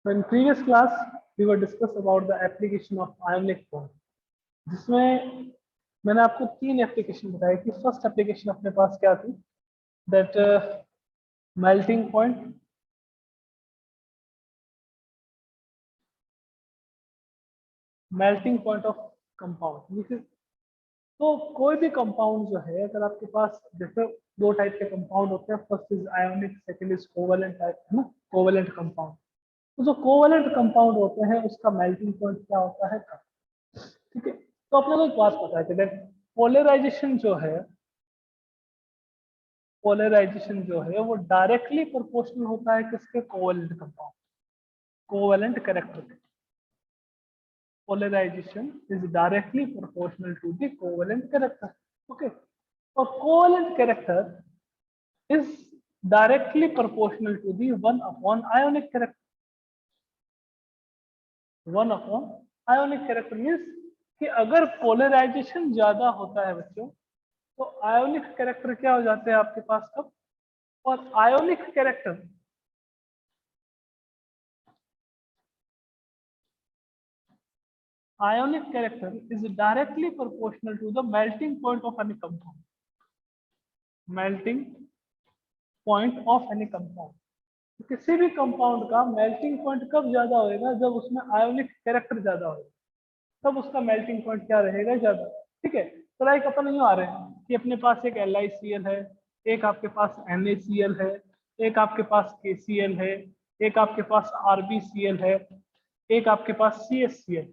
So in previous class, we were discuss about the application of ionic bond, जिसमें मैंने आपको तीन application बताई थी। फर्स्ट एप्लीकेशन अपने पास क्या थी, that melting point, of compound. तो कोई भी कंपाउंड जो है, अगर आपके पास जैसे दो टाइप के कंपाउंड होते हैं, first is ionic, second is covalent type, है ना, कोवेलेंट कंपाउंड। तो जो कोवेलेंट कंपाउंड होते हैं उसका मेल्टिंग पॉइंट क्या होता है, कम। ठीक है, तो अपने को एक बात पता है कि पोलराइजेशन जो है, वो डायरेक्टली प्रोपोर्शनल होता है किसके, कोवेलेंट कंपाउंड, कोवेलेंट कैरेक्टर के। Polarisation is directly proportional to the covalent character. Okay, और covalent character is directly proportional to the 1 upon ionic character. 1 upon ionic character means कि अगर पोलराइजेशन ज्यादा होता है बच्चों, तो आयोनिक कैरेक्टर क्या हो जाते हैं आपके पास कब, और ionic character is directly proportional to the melting point of any compound. melting point of any compound, किसी भी कंपाउंड का मेल्टिंग पॉइंट कब ज्यादा होएगा, जब उसमें आयोनिक कैरेक्टर ज्यादा होगा, तब उसका मेल्टिंग पॉइंट क्या रहेगा, ज्यादा। ठीक है, तो लाइक अपन यूँ आ रहे हैं कि अपने पास एक LiCl है, एक आपके पास NaCl है, एक आपके पास KCl है, एक आपके पास RbCl है, एक आपके पास CaCl।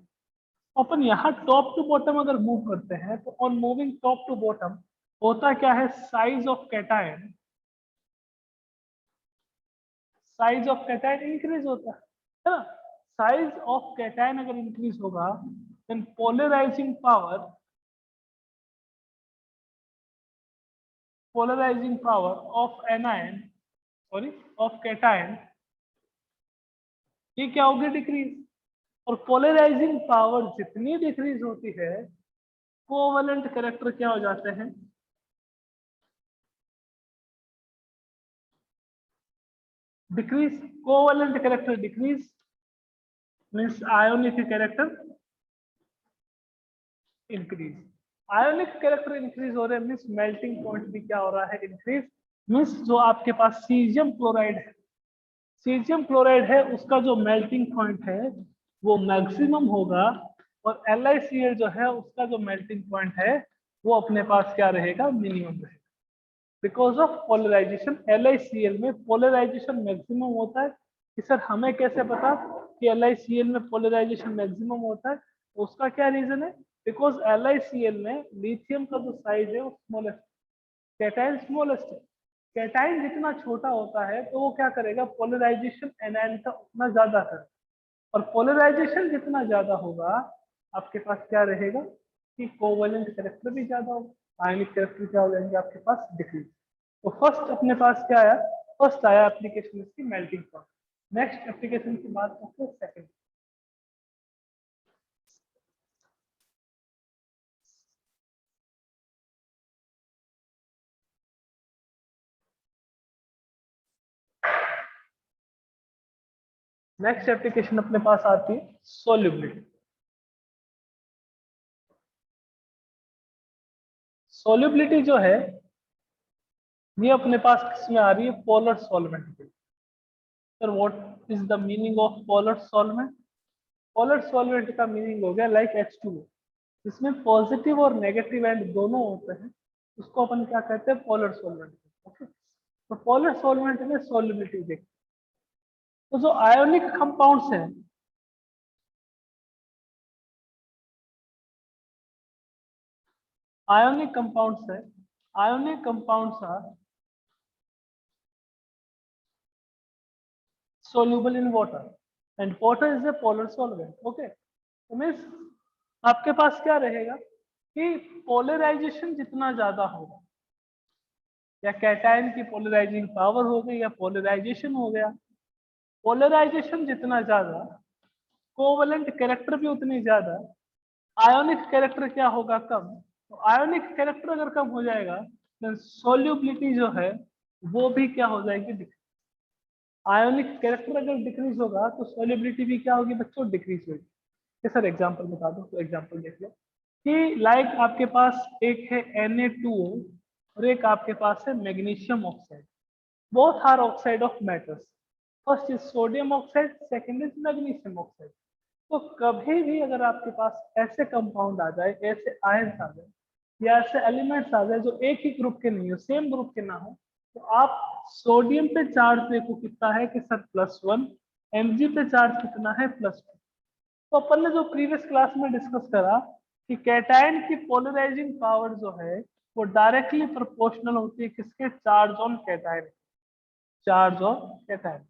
अपन यहाँ टॉप टू बॉटम अगर मूव करते हैं, तो on moving top to bottom होता क्या है, साइज ऑफ कैटायन इंक्रीज होता है ना। साइज ऑफ कैटायन अगर इंक्रीज होगा, then polarising power of anion, of cation, ये क्या होगी, डिक्रीज। और पोलराइजिंग पावर जितनी डिक्रीज होती है, कोवेलेंट कैरेक्टर क्या हो जाते हैं, decrease. Covalent character decrease means ionic character increase. Ionic character increase हो रहे हैं मींस मेल्टिंग पॉइंट भी क्या हो रहा है, इंक्रीज। मींस जो आपके पास सीजियम क्लोराइड है, उसका जो मेल्टिंग पॉइंट है वो मैक्सिमम होगा, और LiCl जो है उसका जो मेल्टिंग पॉइंट है वो अपने पास क्या रहेगा, मिनिमम रहेगा। बिकॉज ऑफ पोलराइजेशन, LiCl में पोलराइजेशन मैक्सिमम होता है। कि सर हमें कैसे पता कि LiCl में पोलराइजेशन मैक्सिमम होता है, उसका क्या रीजन है, बिकॉज LiCl में लिथियम का जो साइज है वो स्मॉलेस्ट, कैटायन स्मॉलेस्ट है। कैटायन जितना छोटा होता है तो वो क्या करेगा, पोलराइजेशन एनायन का उतना ज्यादा करेगा, और पोलराइजेशन जितना ज्यादा होगा आपके पास क्या रहेगा, कि कोवेलेंट कैरेक्टर भी ज्यादा होगा, आयनिक कैरेक्टर क्या हो जाएंगे आपके पास, डिक्रीज। तो फर्स्ट अपने पास क्या आया, फर्स्ट आया एप्लीकेशन इसकी मेल्टिंग पॉइंट। नेक्स्ट एप्लीकेशन की बात करते हैं सेकंड। नेक्स्ट एप्लीकेशन अपने पास आती है सोल्यूबिलिटी। सोल्यूबिलिटी जो है ये अपने पास किसमें आ रही है, पोलर सॉल्वेंट पे। Sir what is the meaning of polar solvent. Polar solvent का मीनिंग हो गया लाइक H2O, इसमें पॉजिटिव और नेगेटिव एंड दोनों होते हैं, उसको अपन क्या कहते हैं, पोलर सॉल्वेंट। ओके, तो पोलर सॉल्वेंट में सॉल्युबिलिटी देखते, तो जो आयोनिक कंपाउंड्स हैं, ionic compounds are soluble in water and water is a polar solvent. Okay, तो मीन्स आपके पास क्या रहेगा कि पोलराइजेशन जितना ज्यादा होगा, या कैटायन की पोलराइजिंग पावर हो गई या पोलराइजेशन हो गया, पोलराइजेशन जितना ज्यादा, कोवेलेंट कैरेक्टर भी उतनी ज्यादा, आयोनिक कैरेक्टर क्या होगा, कम। तो आयोनिक कैरेक्टर अगर कम हो जाएगा, तो सोल्यूबिलिटी जो है वो भी क्या हो जाएगी, आयोनिक कैरेक्टर अगर डिक्रीज होगा तो सॉल्युबिलिटी भी क्या होगी बच्चों, डिक्रीज होगी। सर एग्जांपल बता दो, तो एग्जांपल देख लो कि लाइक आपके पास एक है Na2O और एक आपके पास है magnesium oxide. Both are oxide of metals. First is sodium oxide, second is magnesium oxide. तो कभी भी अगर आपके पास ऐसे कंपाउंड आ जाए, ऐसे आयंस आ जाए या ऐसे एलिमेंट्स आ जाए जो एक ही ग्रुप के नहीं हो, सेम ग्रुप के ना हो, तो आप सोडियम पे चार्ज देखो कितना है कि सर +1, Mg पे चार्ज कितना है +2। तो अपन ने जो प्रीवियस क्लास में डिस्कस करा कि कैटायन की पोलराइजिंग पावर जो है वो डायरेक्टली प्रोपोर्शनल होती है किसके, charge on cation. Charge on cation,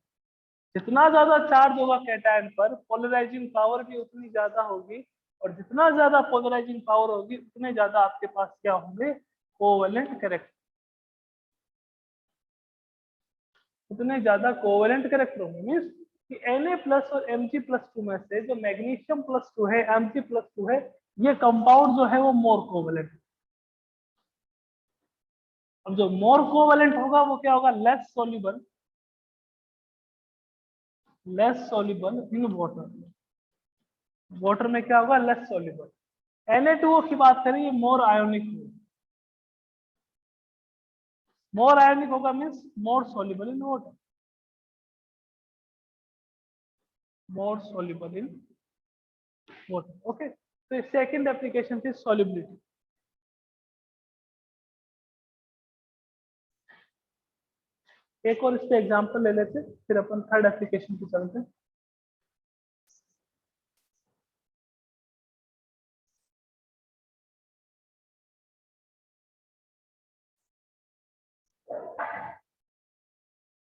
जितना ज्यादा चार्ज होगा कैटायन पर पोलराइजिंग पावर भी उतनी ज्यादा होगी, और जितना ज्यादा पोलराइजिंग पावर होगी उतने ज्यादा आपके पास क्या होंगे, कोवेलेंट कैरेक्टर। उतने ज्यादा कोवेलेंट कैरेक्टर होंगे। मीन्स कि Na+ और Mg+2 में से जो मैग्नीशियम+2 है, Mg+2 है, ये कंपाउंड जो है वो मोर कोवेलेंट। अब जो मोर कोवेलेंट होगा वो क्या होगा, less soluble in water. Water में क्या होगा, लेस सॉल्युबल। Na2O की बात करें, ये मोर आयोनिक होगा। मोर आयोनिक होगा means more soluble in water, more soluble in water. Okay, तो सेकंड एप्लीकेशन थी सॉल्युबिलिटी। एक और इस पे एग्जांपल ले लेते, फिर अपन थर्ड एप्लीकेशन पे चलते।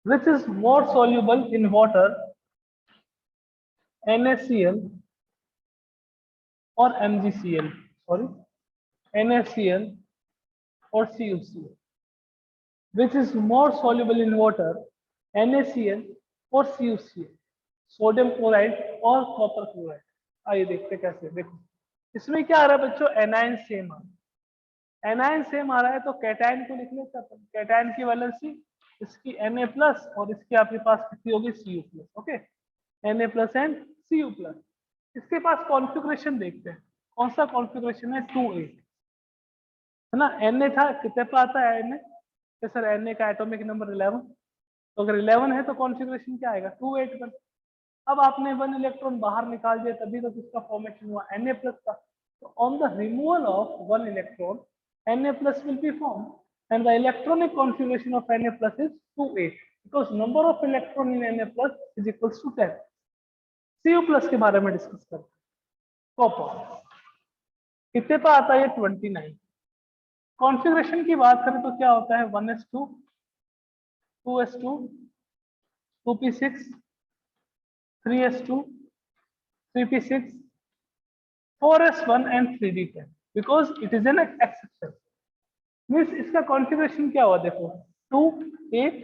Which is more soluble in water, NaCl और MgCl, सॉरी NaCl और CuCl। Which is more soluble in water, NaCl और CuCl, सोडियम क्लोराइड और कॉपर क्लोराइड। आइए देखते कैसे। देखो इसमें क्या आ रहा है बच्चों, एनायन सेम आ रहा है। एनायन सेम आ रहा है तो कैटायन को लिख लेते हैं। कैटायन की वैलेंसी इसकी Na+ और इसकी आपके पास कितनी होगी, Cu+। Okay, Na+ and Cu+। इसके पास कॉन्फ़िगरेशन देखते हैं, कौन सा कॉन्फ़िगरेशन है, 2-8 है ना। Na था, कितने पे आता है Na, तो सर Na का एटॉमिक नंबर 11। तो अगर 11 है तो कॉन्फ़िगरेशन क्या आएगा, 2-8 पर। अब आपने 1 इलेक्ट्रॉन बाहर निकाल दिया, तभी तो किसका फॉर्मेशन हुआ, Na+ का। तो on the removal of 1 electron Na+ will be formed and the electronic configuration of Na+ is 2-8 because number of electron in Na+ is equals to 10। Cu+ के बारे में डिस्कस करते हैं। कॉपर कितने पर आता है, 29। कॉन्फ़िगरेशन की बात करें तो क्या होता है, 1s2 2s2 2p6 3s2 3p6 4s1 and 3d10 because it is an exception। Means इसका कॉन्फ़िगरेशन क्या हुआ, देखो 2 8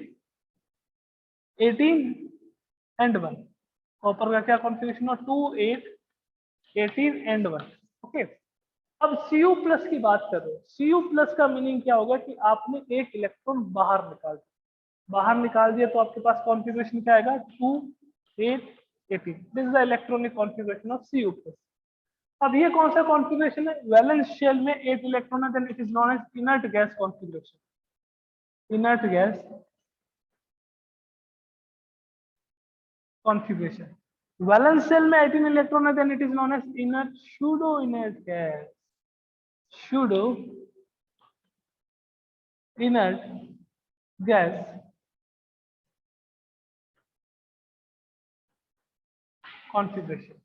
18 एंड 1। कॉपर का क्या कॉन्फ़िगरेशन हुआ, 2 8 18 एंड 1। ओके, अब Cu+ की बात कर रहे हो। Cu+ का मीनिंग क्या होगा कि आपने एक इलेक्ट्रॉन बाहर निकाल दिया। बाहर निकाल दिया तो आपके पास कॉन्फ़िगरेशन क्या आएगा, 2 8 18। This is the electronic configuration of Cu+। अब ये कौन सा कॉन्फ़िगरेशन है, वैलेंस शेल में 8 इलेक्ट्रॉन है, then it is known as inert gas configuration. Inert gas configuration. Valence shell में 18 इलेक्ट्रॉन है, then it is known as inert pseudo inert gas. Pseudo inert gas configuration.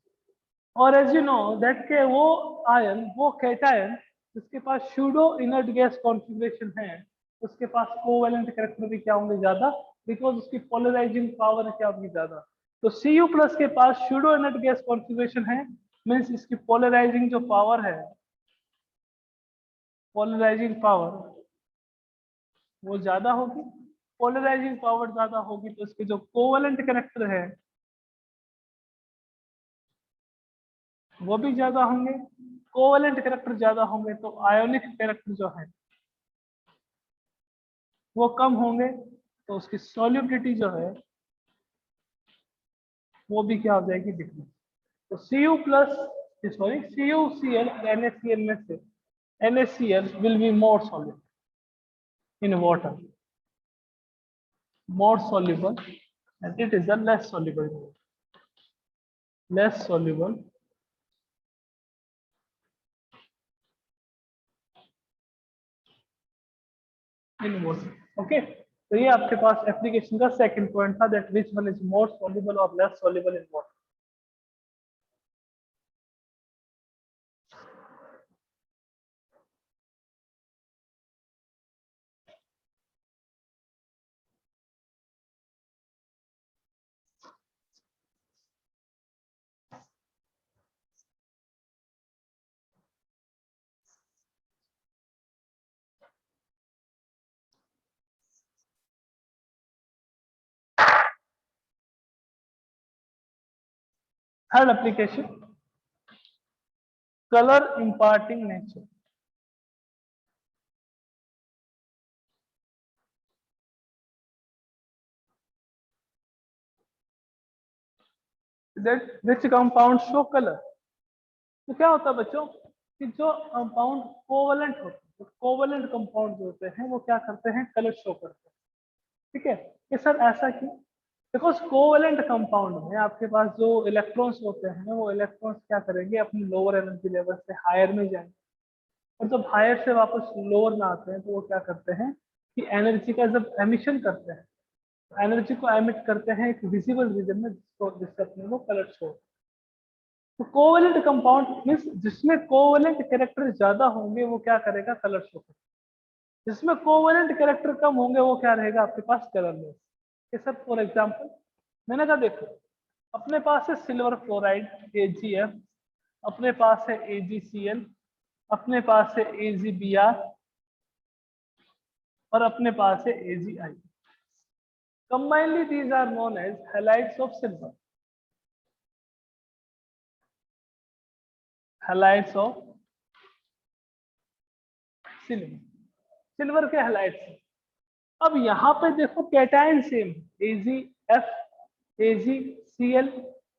और as you know that के वो ion, वो cation जिसके पास pseudo inert gas configuration है, उसके पास कोवेलेंट कैरेक्टर भी क्या होंगे, ज्यादा, बिकॉज उसकी पोलराइजिंग पावर क्या होगी, ज्यादा। तो Cu+ के पास सूडो इनर्ट गैस कॉन्फ़िगरेशन है, मींस इसकी पोलराइजिंग जो पावर है, पोलराइजिंग पावर वो ज्यादा होगी। पोलराइजिंग पावर ज्यादा होगी तो इसके जो कोवेलेंट कैरेक्टर है वो भी ज्यादा होंगे। कोवेलेंट कैरेक्टर ज्यादा होंगे तो आयोनिक कैरेक्टर जो है वो कम होंगे, तो उसकी सॉल्युबिलिटी जो है वो भी क्या हो जाएगी, डिक्रीज। तो Cu plus sorry CuCl NaCl में से NaCl will be more soluble in water, more soluble, and it is a less soluble in water. Okay, तो ये आपके पास एप्लीकेशन का सेकंड पॉइंट था, that which one is more soluble और less soluble in water. Third application, colour imparting nature. That which compound show colour. तो क्या होता है बच्चों कि जो कंपाउंड कोवलेंट होते हैं, कोवलेंट कंपाउंड जो होते हैं वो क्या करते हैं, कलर शो करते हैं। ठीक है, ये सर ऐसा क्यों? बिकॉज कोवलेंट कंपाउंड में आपके पास जो इलेक्ट्रॉन्स होते हैं वो इलेक्ट्रॉन्स क्या करेंगे, अपनी लोअर एनर्जी लेवल से हायर में जाएंगे, और जब हायर से वापस लोअर में आते हैं तो वो क्या करते हैं कि एनर्जी का जब एमिशन करते हैं, एनर्जी को एमिट करते हैं एक विजिबल रीजन में, जिससे अपने को कलर शो। तो कोवलेंट कंपाउंड मीन्स जिसमें कोवलेंट कैरेक्टर ज्यादा होंगे वो क्या करेगा, कलर शो करेगा। जिसमें कोवलेंट कैरेक्टर कम होंगे वो क्या रहेगा आपके पास, कलरलेस। सर फॉर एग्जांपल मैंने कहा देखो, अपने पास है सिल्वर फ्लोराइड AgF, अपने पास है AgCl, अपने पास है AgBr, और अपने पास है AgI। Combinedly these are known as halides of silver, halides of silver, silver के हलाइड्स। अब यहाँ पे देखो cation same, AgF, AgCl,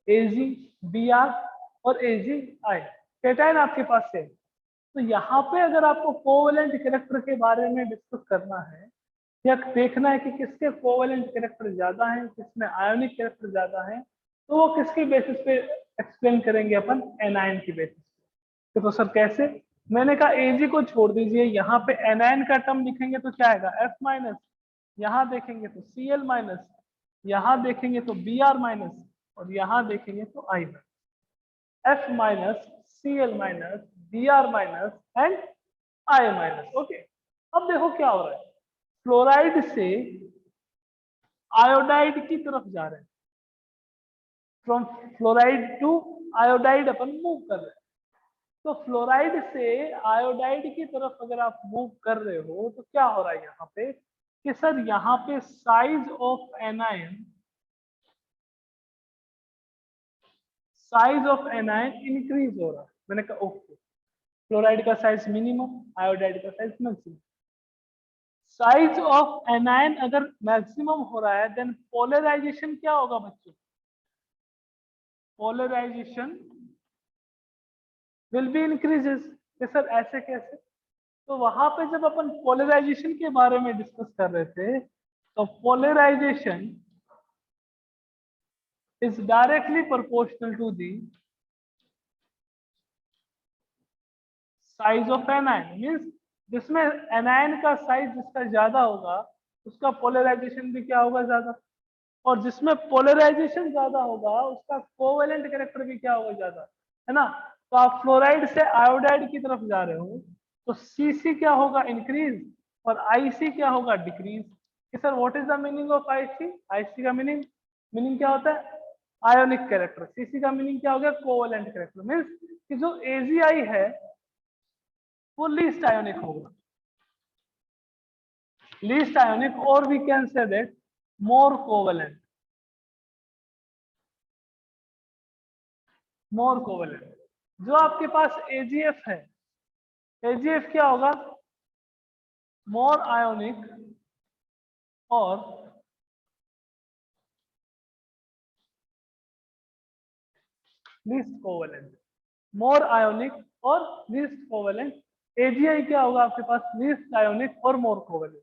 AgBr और AgI, कैटायन आपके पास सेम। तो यहाँ पे अगर आपको कोवलेंट कैरेक्टर के बारे में डिस्कस करना है या देखना है कि किसके कोवलेंट कैरेक्टर ज्यादा है, किसमें आयोनिक कैरेक्टर ज्यादा है, तो वो किसकी बेसिस पे एक्सप्लेन करेंगे अपन, एनायन की बेसिस पे। तो सर कैसे? मैंने कहा Ag को छोड़ दीजिए, यहाँ पे एनायन का टर्म लिखेंगे तो क्या आएगा, F माइनस, यहाँ देखेंगे तो Cl माइनस, यहाँ देखेंगे तो Br माइनस, और यहाँ देखेंगे तो I minus. F minus, Cl minus, Br minus and I minus. Okay, अब देखो क्या हो रहा है, फ्लोराइड से आयोडाइड की तरफ जा रहे हैं, फ्रॉम फ्लोराइड टू आयोडाइड अपन मूव कर रहे हैं। तो फ्लोराइड से आयोडाइड की तरफ अगर आप मूव कर रहे हो तो क्या हो रहा है यहाँ पे कि सर यहाँ पे size of anion, size of anion increase हो रहा है। मैंने कहा ओके, फ्लोराइड का साइज मिनिमम, आयोडाइड का size maximum. Size of anion अगर मैक्सिमम हो रहा है देन पोलराइजेशन क्या होगा बच्चों, polarisation will be increases. Sir ऐसे कैसे? तो वहां पे जब अपन पोलराइजेशन के बारे में डिस्कस कर रहे थे, तो polarisation is directly proportional to the size of anion. Means जिसमें एनायन का साइज जिसका ज्यादा होगा उसका पोलराइजेशन भी क्या होगा, ज्यादा, और जिसमें पोलराइजेशन ज्यादा होगा उसका कोवेलेंट कैरेक्टर भी क्या होगा, ज्यादा, है ना। तो आप फ्लोराइड से आयोडाइड की तरफ जा रहे हो तो Cc क्या होगा, इंक्रीज, और Ic क्या होगा, decrease. Sir what is the meaning of Ic? Ic का मीनिंग क्या होता है, आयोनिक कैरेक्टर। Cc का मीनिंग क्या हो गया, कोवेलेंट कैरेक्टर। मीन्स कि जो AgI है वो लीस्ट आयोनिक होगा, लीस्ट आयोनिक, और we can say that more covalent, more covalent. जो आपके पास AgF है, AgF क्या होगा, मोर आयोनिक और लीस्ट कोवेलेंट, मोर आयोनिक और लीस्ट कोवेलेंट। AgI क्या होगा आपके पास, लीस्ट आयोनिक और मोर कोवेलेंट,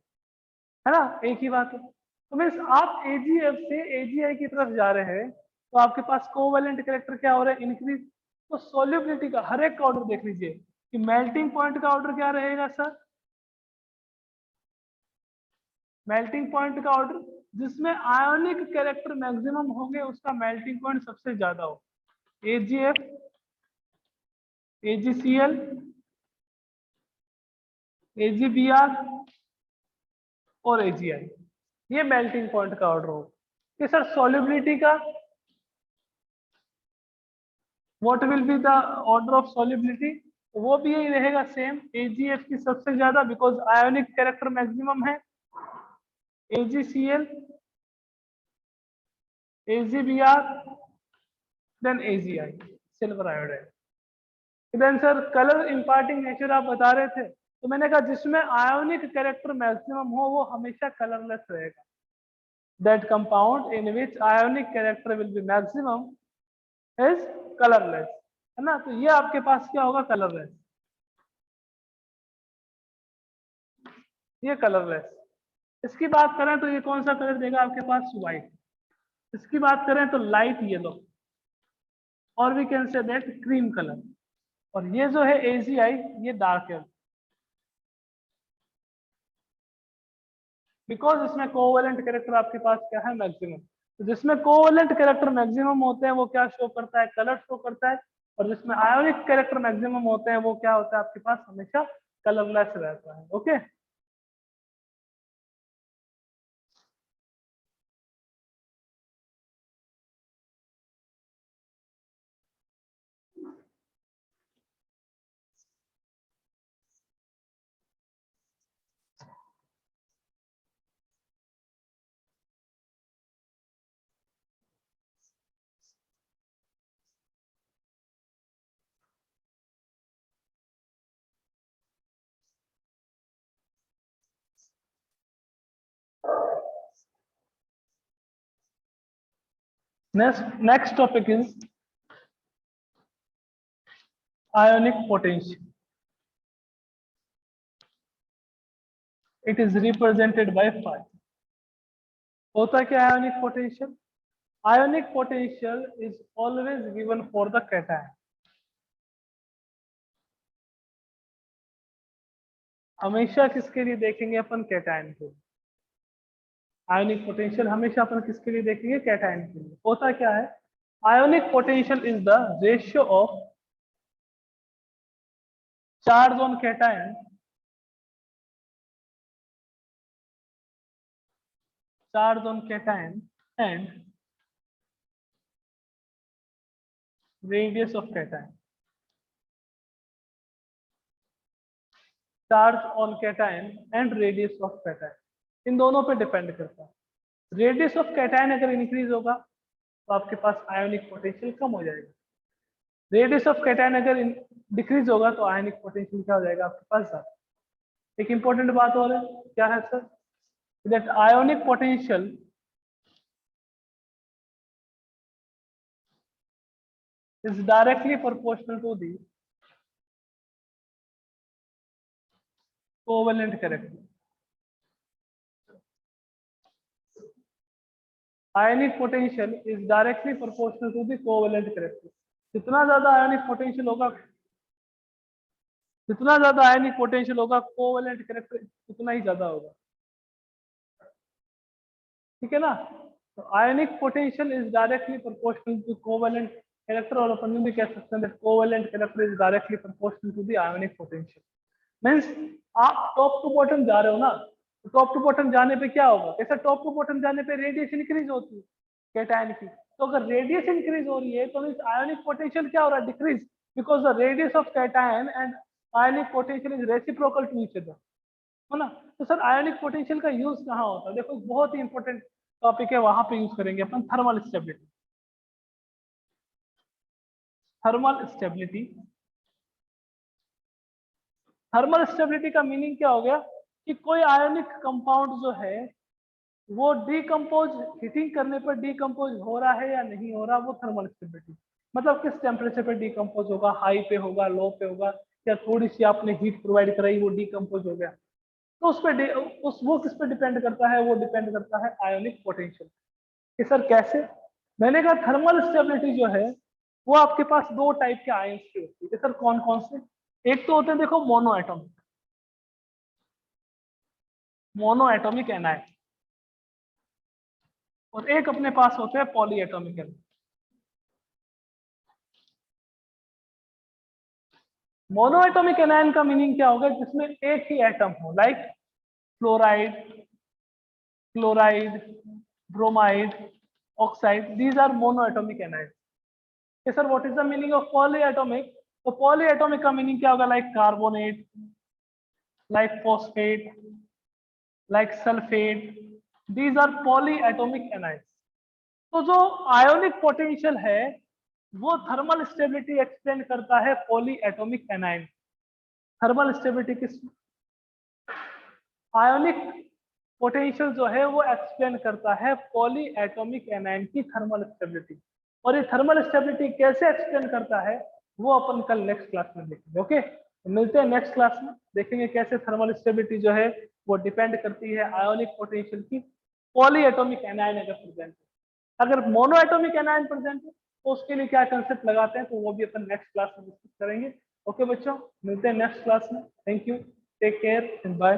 है ना, एक ही बात है। तो मीन्स आप AgF से AgI की तरफ जा रहे हैं तो आपके पास कोवेलेंट कैरेक्टर क्या हो रहा है, इंक्रीज। तो सोल्यूबिलिटी का हर एक का ऑर्डर देख लीजिए कि मेल्टिंग पॉइंट का ऑर्डर क्या रहेगा सर, मेल्टिंग पॉइंट का ऑर्डर जिसमें आयोनिक कैरेक्टर मैक्सिमम होंगे उसका मेल्टिंग पॉइंट सबसे ज्यादा हो। AgF, AgCl, AgBr और AgI, ये मेल्टिंग पॉइंट का ऑर्डर हो। कि सर सॉल्युबिलिटी का, what will be the order of solubility, वो भी यही रहेगा सेम, AgF की सबसे ज्यादा बिकॉज आयोनिक कैरेक्टर मैक्सिमम है, AgCl, AgBr, then AgI, silver iodide. Then sir colour imparting nature आप बता रहे थे, तो मैंने कहा जिसमें आयोनिक कैरेक्टर मैक्सिमम हो वो हमेशा कलरलेस रहेगा। That compound in which ionic character will be maximum is colourless, है ना। तो ये आपके पास क्या होगा, कलरलेस, ये कलरलेस। इसकी बात करें तो ये कौन सा कलर देगा आपके पास, व्हाइट। इसकी बात करें तो लाइट येलो, और we can say that cream colour. और ये जो है AgI, ये डार्क येलो, बिकॉज इसमें कोवेलेंट कैरेक्टर आपके पास क्या है, मैक्सिमम। तो जिसमें कोवेलेंट कैरेक्टर मैक्सिमम होते हैं वो क्या शो करता है, कलर शो करता है। और जिसमें आयोनिक कैरेक्टर मैक्सिमम होते हैं वो क्या होता है आपके पास, हमेशा कलरलेस रहता है। Okay, next topic is ionic potential. It is represented by phi. होता क्या है ionic potential? Ionic potential is always given for the cation. हमेशा किसके लिए देखेंगे अपन, कैटायन के लिए। आयोनिक पोटेंशियल हमेशा अपन किसके लिए देखेंगे, कैटायन के लिए। होता क्या है, ionic potential is the ratio of charge on cation, charge on cation and radius of cation. Charge on cation and radius of cation, इन दोनों पे डिपेंड करता है। रेडियस ऑफ कैटायन अगर इंक्रीज होगा तो आपके पास आयोनिक पोटेंशियल कम हो जाएगा। रेडियस ऑफ कैटायन अगर डिक्रीज होगा तो आयोनिक पोटेंशियल क्या हो जाएगा आपके पास ज्यादा। एक इंपॉर्टेंट बात और है, क्या है sir, that ionic potential is directly proportional to the covalent character. Ionic potential is directly proportional to the covalent character. जितना ज्यादा आयोनिक पोटेंशियल होगा, जितना ज्यादा आयोनिक पोटेंशियल होगा कोवेलेंट कैरेक्टर उतना ही ज्यादा होगा, ठीक है ना। तो ionic potential is directly proportional to covalent character, और अपन भी कह सकते हैं that covalent character is directly proportional to the ionic potential. Means आप टॉप टू बॉटम जा रहे हो ना, तो टॉप टू बॉटम जाने पे क्या होगा, ऐसा टॉप टू बॉटम जाने पे रेडिएशन इंक्रीज होती है कैटायन की। तो अगर रेडिएशन इंक्रीज हो रही है तो मींस आयोनिक पोटेंशियल क्या हो रहा है, decrease, because the radius of cation and ionic potential is reciprocal to each other, है ना। तो सर आयोनिक पोटेंशियल का यूज कहाँ होता है, देखो बहुत ही इंपॉर्टेंट टॉपिक है, वहां पे यूज करेंगे अपन thermal stability. Thermal stability, thermal stability का मीनिंग क्या हो गया कि कोई आयोनिक कंपाउंड जो है वो डीकम्पोज, हीटिंग करने पर डीकम्पोज हो रहा है या नहीं हो रहा, वो थर्मल स्टेबिलिटी। मतलब किस टेम्परेचर पे डिकम्पोज होगा, हाई पे होगा, लो पे होगा, या थोड़ी सी आपने हीट प्रोवाइड कराई वो डिकम्पोज हो गया। तो उस पे वो किस पे डिपेंड करता है, वो डिपेंड करता है आयोनिक पोटेंशियल। कि सर कैसे? मैंने कहा थर्मल स्टेबिलिटी जो है वो आपके पास दो टाइप के आयंस की होती है। सर कौन कौन से? एक तो होते हैं देखो मोनो एटॉमिक एनायन, और एक अपने पास होते हैं polyatomic anion. Monoatomic anion का मीनिंग क्या होगा? जिसमें एक ही एटम हो, like fluoride, chloride, bromide, oxide, these are monoatomic anion. Sir what is the meaning of polyatomic? तो पॉली एटॉमिक का मीनिंग क्या होगा? Like carbonate, like phosphate, like sulphate, these are polyatomic anion. तो जो ionic potential है वो thermal stability explain करता है poly atomic anion. Thermal stability किस? आयोनिक पोटेंशियल जो है वो एक्सप्लेन करता है पॉली एटॉमिक एनायन की थर्मल स्टेबिलिटी। और ये थर्मल स्टेबिलिटी कैसे एक्सप्लेन करता है वो अपन कल नेक्स्ट क्लास में देखेंगे। ओके, तो मिलते हैं नेक्स्ट क्लास में, देखेंगे कैसे थर्मल स्टेबिलिटी जो है वो डिपेंड करती है आयोनिक पोटेंशियल की पॉली एटॉमिक एनायन अगर प्रेजेंट है। अगर मोनो एटॉमिक एनायन प्रेजेंट है तो उसके लिए क्या कंसेप्ट लगाते हैं, तो वो भी अपन नेक्स्ट क्लास में डिस्कस करेंगे। ओके बच्चों, मिलते हैं नेक्स्ट क्लास में। Thank you, take care and bye.